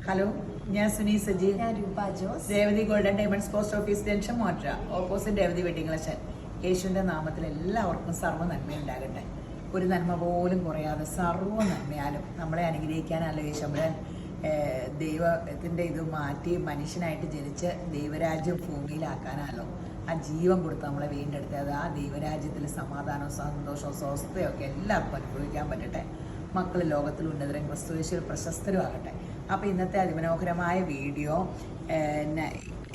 Hello, ഞാൻ സുനി സജി. ഞാൻ Roopa Jose. Revathi golden diamonds post office junction മോട്ര, ഓപ്പോസിറ്റ് രേവതി വെഡിങ് കളക്ഷൻ. യേശുവിൻ്റെ നാമത്തിൽ എല്ലാവർക്കും സർവ്വ നന്മയുണ്ടാകട്ടെ. ഒരു നന്മ പോലും കുറയാതെ സർവ്വ നന്മയാലും നമ്മളെ അനുഗ്രഹിക്കാനല്ലോ യേശുമ്പുരാൻ ദൈവത്തിൻ്റെ ഇത് മാറ്റി മനുഷ്യനായിട്ട് ജനിച്ച് ദൈവരാജ്യം ഭൂമിയിലാക്കാനല്ലോ ആ ജീവൻ കൊടുത്ത് നമ്മളെ വീണ്ടെടുത്തത്. ആ ദൈവരാജ്യത്തിൽ സമാധാനവും സന്തോഷവും സ്വസ്ഥയൊക്കെ എല്ലാവർക്കും അനുഭവിക്കാൻ പറ്റട്ടെ. മക്കൾ ലോകത്തിൽ ഉന്നതരും ക്രിസ്തുയേശുവിൽ പ്രശസ്തരും ആകട്ടെ. അപ്പോൾ ഇന്നത്തെ അതിമനോഹരമായ വീഡിയോ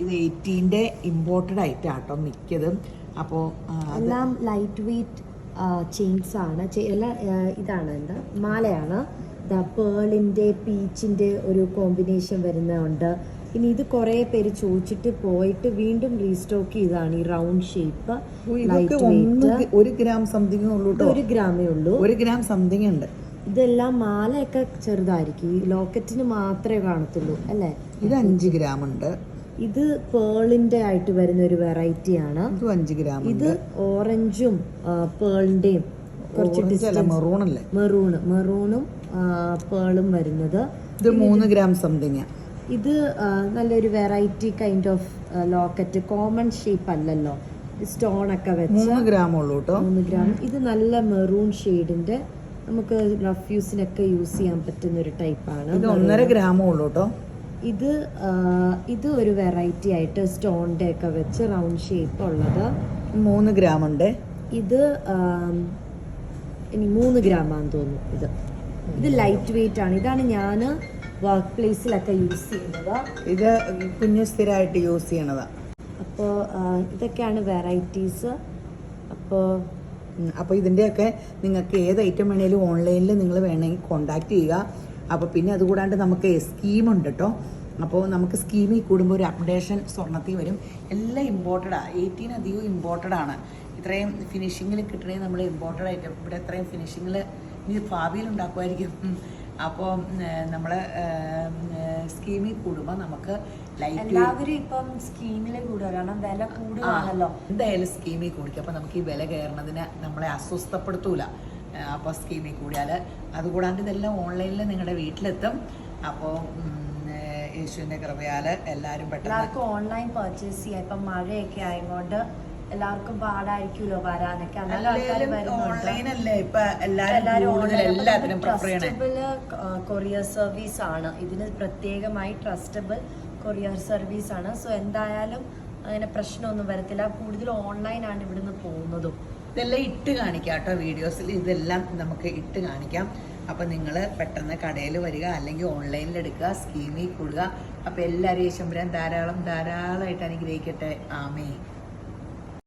ഇത് 18-ൻ്റെ ഇമ്പോർട്ടഡ് ഐറ്റം ആട്ടോ മിക്കതും. അപ്പോൾ എല്ലാം ലൈറ്റ് വെയ്റ്റ് ചെയിൻസ് ആണ്. എല്ലാം ഇതാണ് എന്താ മാലയാണ്. പേളിൻ്റെ പീച്ചിൻ്റെ ഒരു കോമ്പിനേഷൻ വരുന്നുണ്ട്. ഇനി ഇത് കുറേ പേര് ചോദിച്ചിട്ട് പോയിട്ട് വീണ്ടും റീസ്റ്റോക്ക് ചെയ്താണ് ഈ round shape. Light weight 1 gram something ഉള്ളൂ. 1 ഗ്രാമേ ഉള്ളൂ. 1 ഗ്രാം സംതിങ് ഉണ്ട്. ഇതെല്ലാം മാലയൊക്കെ ചെറുതായിരിക്കും. ഈ ലോക്കറ്റിന് മാത്രമേ കാണത്തുള്ളൂ അല്ലേ. ഇത് 5 ഗ്രാം ഉണ്ട്. ഇത് പേളിന്റെ ആയിട്ട് വരുന്ന ഒരു വെറൈറ്റി ആണ്. ഇത് 5 ഗ്രാം. ഇത് ഓറഞ്ചും പേളിന്റെയും കുറച്ച് മെറൂണും പേളും വരുന്നത്. ഇത് 3 ഗ്രാം സംതിങ്. ഇത് നല്ലൊരു variety kind of locket. Common shape അല്ലല്ലോ, സ്റ്റോൺ ഒക്കെ വെച്ച് 3 ഗ്രാം ഉള്ളൂ കേട്ടോ. 3 ഗ്രാം. ഇത് നല്ല മെറൂൺ ഷെയ്ഡിന്റെ നമുക്ക് റഫ് യൂസിനൊക്കെ യൂസ് ചെയ്യാൻ പറ്റുന്ന ഒരു ടൈപ്പാണ്. ഇത് 1.5 ഗ്രാമേ ഉള്ളൂ കേട്ടോ. ഇത് ഒരു വെറൈറ്റി ആയിട്ട് സ്റ്റോണിന്റെ ഒക്കെ വെച്ച് റൗണ്ട് ഷേപ്പ് ഉള്ളത് 3 ഗ്രാം ഉണ്ട്. ഇത് ഇനി 3 ഗ്രാമാന്ന് തോന്നുന്നു. ഇത് ലൈറ്റ് വെയിറ്റ് ആണ്. ഇതാണ് ഞാൻ വർക്ക് പ്ലേസിലൊക്കെ യൂസ് ചെയ്യുന്നത്. ഇത് കുഞ്ഞു സ്ഥിരമായിട്ട് യൂസ് ചെയ്യണതാ. അപ്പോൾ ഇതൊക്കെയാണ് വെറൈറ്റീസ്. അപ്പോൾ ഇതിൻ്റെയൊക്കെ നിങ്ങൾക്ക് ഏത് ഐറ്റം വേണേലും ഓൺലൈനിൽ നിങ്ങൾ വേണമെങ്കിൽ കോണ്ടാക്ട് ചെയ്യുക. അപ്പോൾ പിന്നെ അതുകൂടാണ്ട് നമുക്ക് സ്കീമുണ്ട് കേട്ടോ. അപ്പോൾ നമുക്ക് സ്കീമിൽ കൂടുമ്പോൾ ഒരു അപ്ഡേഷൻ സ്വർണ്ണത്തിൽ വരും. എല്ലാം ഇമ്പോർട്ടഡാണ്. 18 അധികം ഇമ്പോർട്ടഡാണ്. ഇത്രയും ഫിനിഷിങ്ങിൽ കിട്ടണേ നമ്മൾ ഇമ്പോർട്ടഡ് ഐറ്റം. ഇവിടെ ഇത്രയും ഫിനിഷിങ്ങിൽ ഇനി ഭാവിയിൽ ഉണ്ടാക്കുമായിരിക്കും. അപ്പോൾ നമ്മൾ സ്കീമിൽ കൂടുമ്പോൾ നമുക്ക് എല്ലാവരും ഇപ്പം സ്കീമിൽ കൂടുക, കാരണം വില കൂടുതലാണല്ലോ. എന്തായാലും സ്കീമിൽ കൂടിക്കും. അപ്പോൾ നമുക്ക് ഈ വില കയറുന്നതിന് നമ്മളെ അസ്വസ്ഥപ്പെടുത്തൂല. അപ്പോൾ സ്കീമിൽ കൂടിയാൽ അതുകൂടാണ്ട് ഇതെല്ലാം ഓൺലൈനിൽ നിങ്ങളുടെ വീട്ടിലെത്തും. അപ്പോൾ യേശുവിൻ്റെ കൃപയാൽ എല്ലാവരും എല്ലാവർക്കും ഓൺലൈൻ പർച്ചേസ് ചെയ്യാം. ഇപ്പം മഴയൊക്കെ ആയതുകൊണ്ട് എല്ലാവർക്കും പാടായിരിക്കുമല്ലോ വരാനൊക്കെ. ട്രസ്റ്റബിൾ കൊറിയർ സർവീസ് ആണ്. ഇതിന് പ്രത്യേകമായി ട്രസ്റ്റബിൾ കൊറിയർ സർവീസ് ആണ്. സോ എന്തായാലും അങ്ങനെ പ്രശ്നമൊന്നും വരത്തില്ല. കൂടുതൽ ഓൺലൈനാണ് ഇവിടുന്ന് പോകുന്നതും. ഇതെല്ലാം ഇട്ട് കാണിക്കാം കേട്ടോ വീഡിയോസിൽ. ഇതെല്ലാം നമുക്ക് ഇട്ട് കാണിക്കാം. അപ്പം നിങ്ങൾ പെട്ടെന്ന് കടയിൽ വരിക, അല്ലെങ്കിൽ ഓൺലൈനിൽ എടുക്കുക, സ്കീമിൽ കൂടുക. അപ്പം എല്ലാവരും യേശുമ്പുരാൻ ധാരാളമായിട്ട് അനുഗ്രഹിക്കട്ടെ. ആമേൻ.